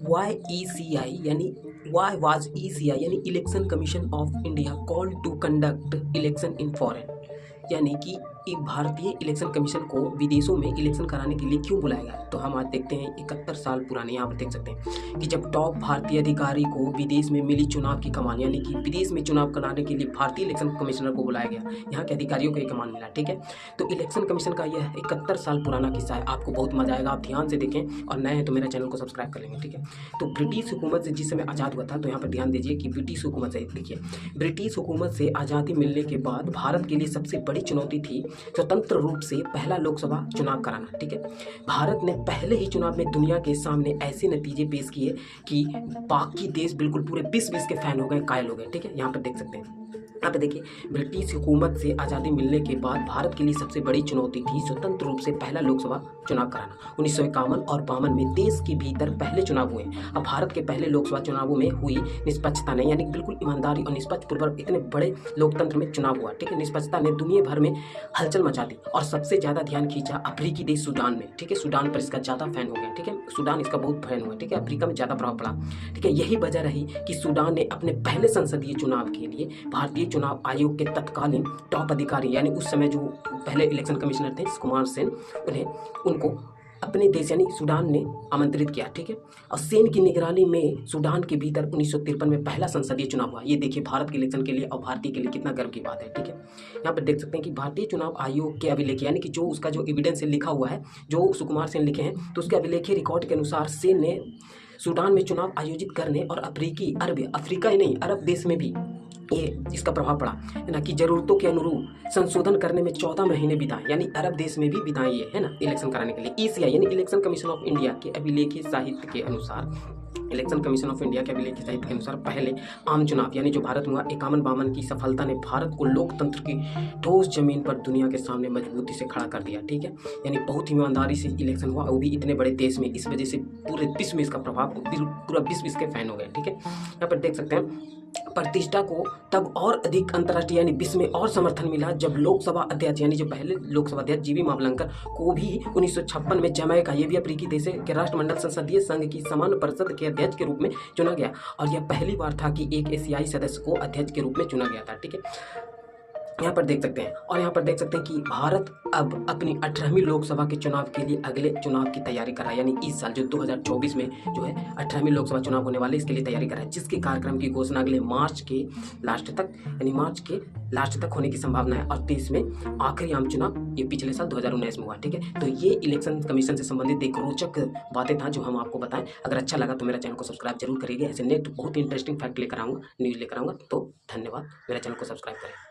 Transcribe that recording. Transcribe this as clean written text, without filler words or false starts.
YECI यानी why was ECI यानी election commission of India call to conduct election in foreign, यानी कि भारतीय इलेक्शन कमीशन को विदेशों में इलेक्शन कराने के लिए क्यों बुलाया गया। तो हम आज देखते हैं 71 साल पुराने, यहाँ पर देख सकते हैं कि जब टॉप भारतीय अधिकारी को विदेश में मिली चुनाव की कमान, यानी कि विदेश में चुनाव कराने के लिए भारतीय इलेक्शन कमिश्नर को बुलाया गया, यहाँ के अधिकारियों को एक कमान मिला। ठीक है, तो इलेक्शन कमीशन का यह 71 साल पुराना किस्सा है, आपको बहुत मजा आएगा, आप ध्यान से देखें और नए हैं तो मेरा चैनल को सब्सक्राइब कर लेंगे। ठीक है, तो ब्रिटिश हुकूमत से जिस समय आज़ाद हुआ था, तो यहाँ पर ध्यान दीजिए कि ब्रिटिश हुकूमत से, देखिए ब्रिटिश हुकूमत से आज़ादी मिलने के बाद भारत के लिए सबसे बड़ी चुनौती थी स्वतंत्र रूप से पहला लोकसभा चुनाव कराना। ठीक है, भारत ने पहले ही चुनाव में दुनिया के सामने ऐसे नतीजे पेश किए कि बाकी देश बिल्कुल पूरे विश्व इसके फैन हो गए, कायल हो गए। ठीक है, यहाँ पर देख सकते हैं, यहाँ पे देखिए ब्रिटिश हुकूमत से आज़ादी मिलने के बाद भारत के लिए सबसे बड़ी चुनौती थी स्वतंत्र रूप से पहला लोकसभा चुनाव कराना। 1951 और 52 में देश के भीतर पहले चुनाव हुए। अब भारत के पहले लोकसभा चुनावों में हुई निष्पक्षता नहीं, यानी बिल्कुल ईमानदारी और निष्पक्ष पूर्वक इतने बड़े लोकतंत्र में चुनाव हुआ। ठीक है, निष्पक्षता ने दुनिया भर में हलचल मचा दी और सबसे ज़्यादा ध्यान खींचा अफ्रीकी देश सूडान में। ठीक है, सूडान पर इसका ज़्यादा फैन हो गया। ठीक है, सूडान इसका बहुत फैन हुआ। ठीक है, अफ्रीका में ज़्यादा प्रभाव पड़ा। ठीक है, यही वजह रही कि सूडान ने अपने पहले संसदीय चुनाव के लिए भारतीय चुनाव आयोग के तत्कालीन टॉप अधिकारी, यानी उस समय जो पहले इलेक्शन कमिश्नर थे कुमार सेन, उनको अपने देश यानी सूडान ने आमंत्रित किया। ठीक है, और सेन की निगरानी में सूडान के भीतर 1953 में पहला संसदीय चुनाव हुआ। ये देखिए भारत के इलेक्शन के लिए और भारतीय के लिए कितना गर्व की बात है। ठीक है, यहाँ पर देख सकते हैं कि भारतीय चुनाव आयोग के अभिलेख, यानी कि जो उसका जो एविडेंस लिखा हुआ है, जो सुकुमार सेन लिखे हैं, तो उसके अभिलेखीय रिकॉर्ड के अनुसार सेन ने सूडान में चुनाव आयोजित करने और अफ्रीका ही नहीं अरब देश में भी ये इसका प्रभाव पड़ा है ना, कि जरूरतों के अनुरूप संशोधन करने में 14 महीने बिताए, यानी अरब देश में भी बिताए ये है ना इलेक्शन कराने के लिए। ECI यानी इलेक्शन कमीशन ऑफ इंडिया के अभिलेखीय साहित्य के अनुसार, इलेक्शन कमीशन ऑफ इंडिया के अभिलेखीय साहित्य के अनुसार पहले आम चुनाव यानी जो भारत में हुआ 51-52 की सफलता ने भारत को लोकतंत्र की ठोस जमीन पर दुनिया के सामने मजबूती से खड़ा कर दिया। ठीक है, यानी बहुत ही ईमानदारी से इलेक्शन हुआ, वो भी इतने बड़े देश में। इस वजह से पूरे विश्व में इसका प्रभाव, पूरा विश्व इसके फैन हो गए। ठीक है, यहाँ पर देख सकते हैं प्रतिष्ठा को तब और अधिक अंतर्राष्ट्रीय यानी विश्व में और समर्थन मिला जब लोकसभा अध्यक्ष यानी जो पहले लोकसभा अध्यक्ष जीवी मावलंकर को भी 1956 में जमैका, ये भी अफ्रीकी देश के राष्ट्रमंडल संसदीय संघ की सामान्य परिषद के अध्यक्ष के रूप में चुना गया, और यह पहली बार था कि एक एशियाई सदस्य को अध्यक्ष के रूप में चुना गया था। ठीक है, यहाँ पर देख सकते हैं, और यहाँ पर देख सकते हैं कि भारत अब अपनी 18वीं लोकसभा के चुनाव के लिए अगले चुनाव की तैयारी कर रहा है, यानी इस साल जो 2024 में जो है 18वीं लोकसभा चुनाव होने वाले, इसके लिए तैयारी कर रहा है, जिसके कार्यक्रम की घोषणा अगले मार्च के लास्ट तक होने की संभावना है। और देश में आखिरी आम चुनाव ये पिछले साल 2019 में हुआ। ठीक है, तो ये इलेक्शन कमीशन से संबंधित एक रोचक बातें था जो हम आपको बताएं। अगर अच्छा लगा तो मेरा चैनल को सब्सक्राइब जरूर करिएगा, ऐसे नेक्स्ट बहुत इंटरेस्टिंग फैक्ट लेकर आऊँगा, न्यूज़ लेकर आऊँगा। तो धन्यवाद, मेरा चैनल को सब्सक्राइब करें।